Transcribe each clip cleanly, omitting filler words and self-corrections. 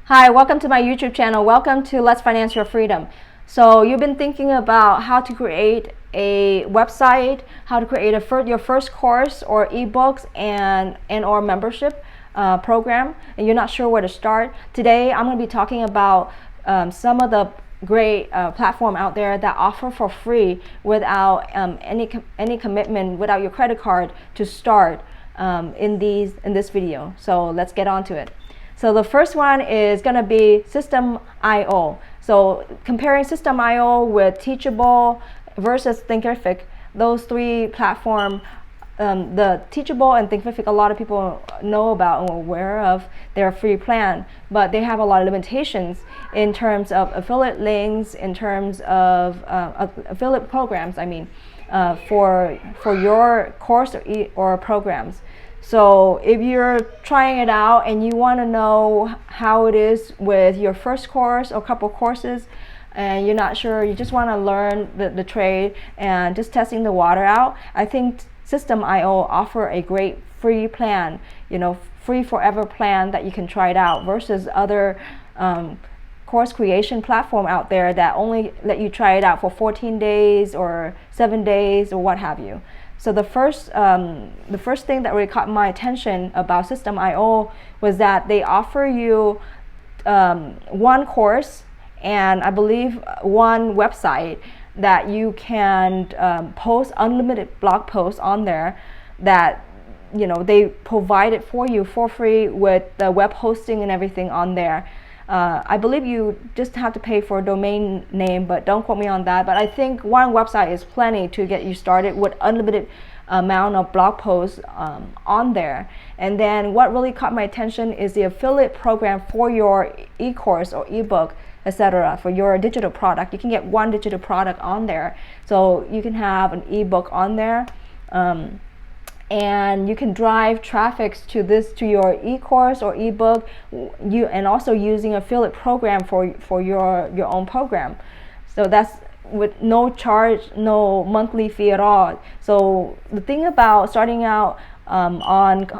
Hi, welcome to my YouTube channel. Welcome to Let's Finance Your Freedom. So you've been thinking about how to create a website, how to create your first course or ebooks and or membership program, and you're not sure where to start. Today I'm going to be talking about some of the great platform out there that offer for free without any commitment, without your credit card to start in this video. So let's get on to it. So the first one is going to be System.io. So comparing System.io with Teachable versus Thinkific, those three platforms, the Teachable and Thinkific, a lot of people know about and are aware of their free plan, but they have a lot of limitations in terms of affiliate links, in terms of affiliate programs, for your course or programs. So if you're trying it out and you want to know how it is with your first course or couple courses, and you're not sure, you just want to learn the trade and just testing the water out, I think System.io offer a great free plan, free forever plan that you can try it out versus other course creation platform out there that only let you try it out for 14 days or 7 days or what have you. So the first thing that really caught my attention about System.io was that they offer you one course and I believe one website that you can post unlimited blog posts on there that they provide it for you for free with the web hosting and everything on there. I believe you just have to pay for a domain name, but don't quote me on that. But I think one website is plenty to get you started with unlimited amount of blog posts on there. And then what really caught my attention is the affiliate program for your e-course or ebook, etc. For your digital product. You can get one digital product on there. So you can have an ebook on there. And you can drive traffic to your e-course or ebook, and also using affiliate program for your own program. So that's with no charge, no monthly fee at all. So the thing about starting out on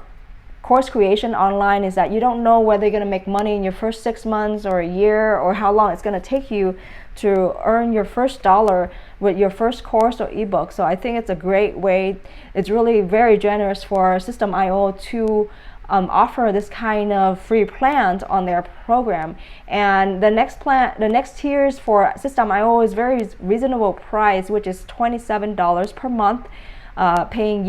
course creation online is that you don't know whether you're going to make money in your first 6 months or a year, or how long it's going to take you to earn your first dollar with your first course or ebook. So I think it's a great way. It's really very generous for System.io to offer this kind of free plans on their program. And the next tiers for System.io is very reasonable price, which is $27 per month, paying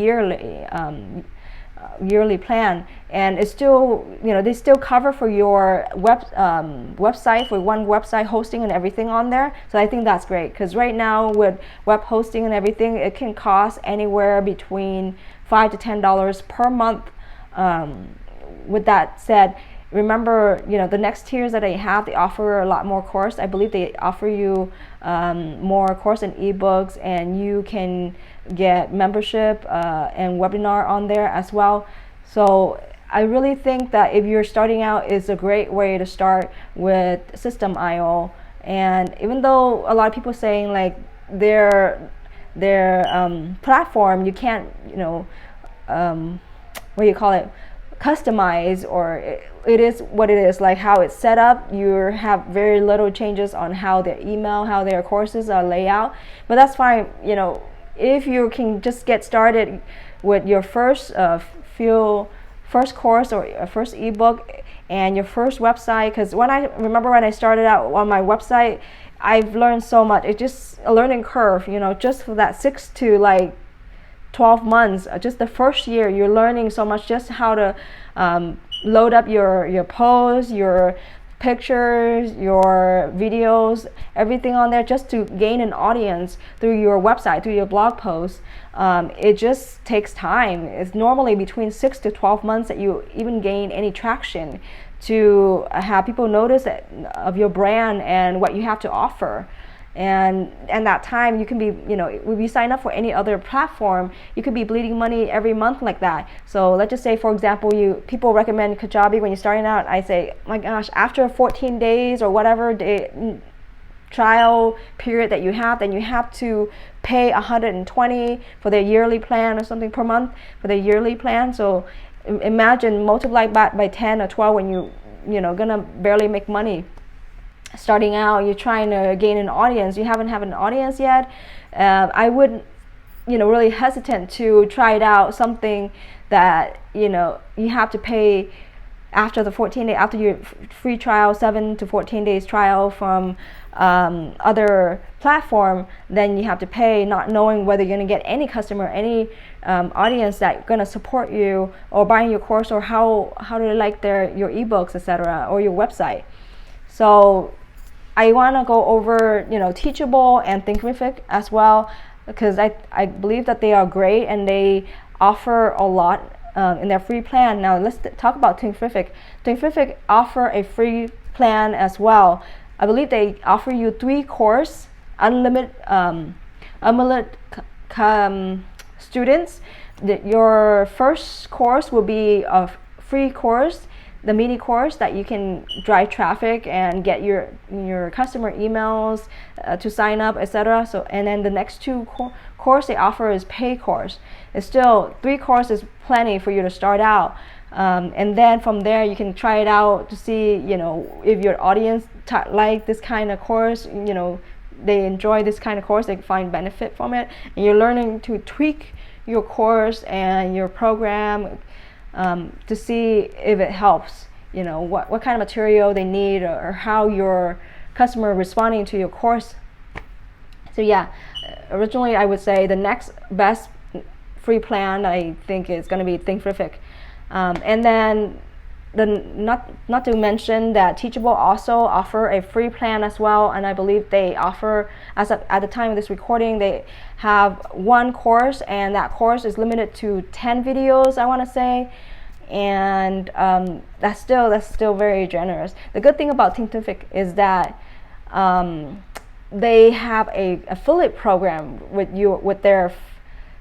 yearly plan, and it's still, they still cover for your website, for one website hosting and everything on there. So I think that's great, because right now with web hosting and everything, it can cost anywhere between $5 to $10 per month. With that said, remember, the next tiers that they have, they offer a lot more course. I believe they offer you more course and ebooks, and you can get membership and webinar on there as well. So I really think that if you're starting out, it's a great way to start with System.io. And even though a lot of people saying like their platform, you can't customize, or it is what it is, like how it's set up. You have very little changes on how their email, how their courses are laid out, but that's fine. If you can just get started with your first course or first ebook and your first website, because when I started out on my website, I've learned so much. It's just a learning curve, just for that 6 to 12 months, just the first year, you're learning so much, just how to load up your posts, your pictures, your videos, everything on there, just to gain an audience through your website, through your blog posts. It just takes time. It's normally between 6 to 12 months that you even gain any traction to have people notice of your brand and what you have to offer. And that time you can be, if you sign up for any other platform, you could be bleeding money every month like that. So let's just say, for example, people recommend Kajabi when you're starting out. I say, my gosh, after 14 days or whatever day trial period that you have, then you have to pay $120 for their yearly plan or something per month for their yearly plan. So imagine multiply by 10 or 12 when you gonna barely make money. Starting out, you're trying to gain an audience, you haven't have an audience yet, I would really hesitant to try it out, something that you have to pay after the 14 day, after your free trial, 7 to 14 days trial from other platform. Then you have to pay, not knowing whether you're going to get any customer, any audience that going to support you or buying your course, or how do they like your ebooks, etc., or your website. So I want to go over Teachable and Thinkific as well, because I believe that they are great and they offer a lot in their free plan. Now let's talk about Thinkific. Thinkific offer a free plan as well. I believe they offer you 3 course, unlimited students. Your first course will be a free course, the mini course that you can drive traffic and get your customer emails to sign up, etc. So, and then the next 2 course they offer is pay course. It's still 3 courses plenty for you to start out, and then from there you can try it out to see if your audience like this kind of course, they enjoy this kind of course, they find benefit from it, and you're learning to tweak your course and your program to see if it helps, what kind of material they need, or how your customer responding to your course. So yeah, originally I would say the next best free plan I think is going to be Thinkific, and then not to mention that Teachable also offer a free plan as well, and I believe they offer, at the time of this recording, they have 1 course, and that course is limited to 10 videos, I want to say, and that's still very generous. The good thing about Thinkific is that they have a affiliate program with their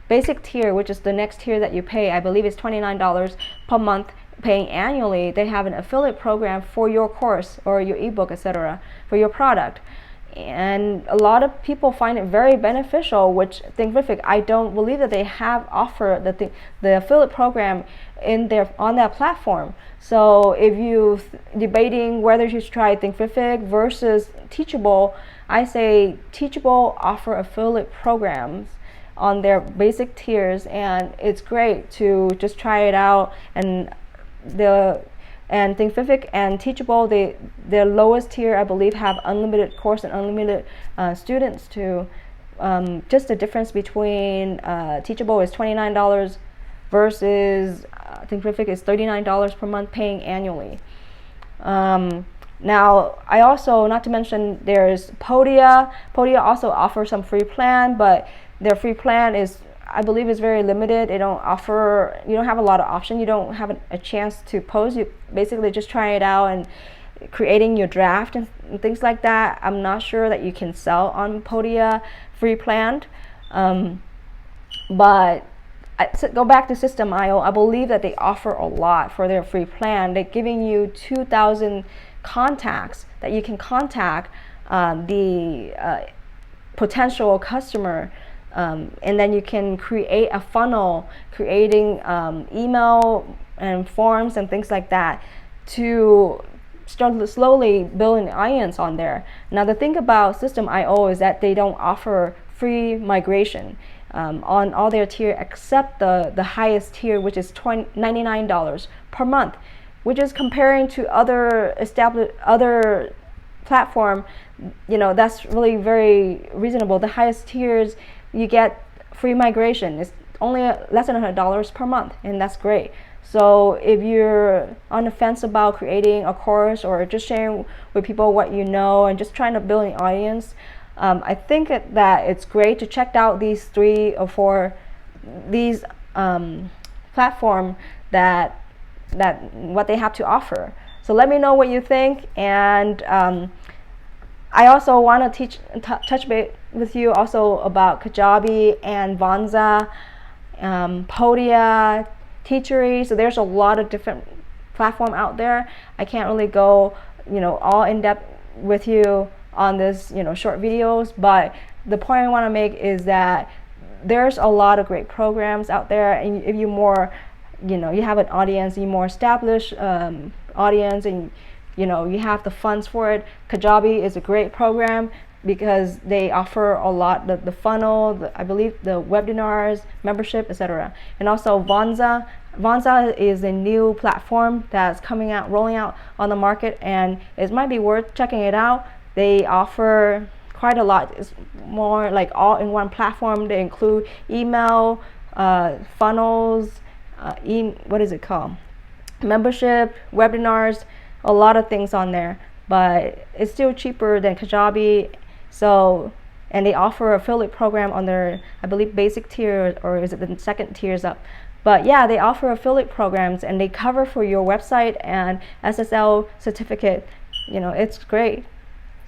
basic tier, which is the next tier that you pay. I believe it's $29 per month, paying annually. They have an affiliate program for your course or your ebook, etc., for your product, and a lot of people find it very beneficial. Which Thinkific, I don't believe that they have offered the affiliate program on their platform. So if you debating whether you should try Thinkific versus Teachable, I say Teachable offer affiliate programs on their basic tiers, and it's great to just try it out. And Thinkific and Teachable, their lowest tier, I believe, have unlimited course and unlimited students too. Just the difference between Teachable is $29 versus Thinkific is $39 per month, paying annually. Now, I also, not to mention, there's Podia. Podia also offers some free plan, but their free plan is, I believe, is very limited. They don't offer, you don't have a lot of options. You don't have a chance to post. You basically just try it out and creating your draft and things like that. I'm not sure that you can sell on Podia free plan. But go back to System.io, I believe that they offer a lot for their free plan. They're giving you 2,000 contacts that you can contact the potential customer. And then you can create a funnel, creating email and forms and things like that to start slowly building an audience on there. Now the thing about System.io is that they don't offer free migration on all their tier except the highest tier, which is $99 per month, which is comparing to other platform, that's really very reasonable. The highest tiers, you get free migration. It's only less than $100 per month, and that's great. So if you're on the fence about creating a course or just sharing with people what you know and just trying to build an audience, I think that it's great to check out these 3 or 4 platform that what they have to offer. So let me know what you think, and I also want to touch base with you also about Kajabi and Vonza, Podia, Teachery. So there's a lot of different platform out there. I can't really go, all in depth with you on this, short videos. But the point I want to make is that there's a lot of great programs out there, and if you more, you have an audience, you more established audience, and you have the funds for it. Kajabi is a great program because they offer a lot, the funnel, I believe the webinars, membership, etc. And also Vonza. Vonza is a new platform that's rolling out on the market, and it might be worth checking it out. They offer quite a lot. It's more like all in one platform. They include email, funnels, what is it called? Membership, webinars, a lot of things on there, but it's still cheaper than Kajabi. So, and they offer affiliate program on their, I believe, basic tier, or is it the second tiers up? But yeah, they offer affiliate programs and they cover for your website and SSL certificate. It's great.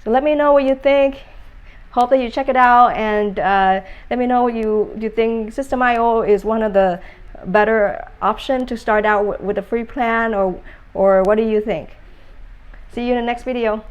So let me know what you think. Hope that you check it out, and let me know what you think. System.io is one of the better option to start out with a free plan, or what do you think? See you in the next video.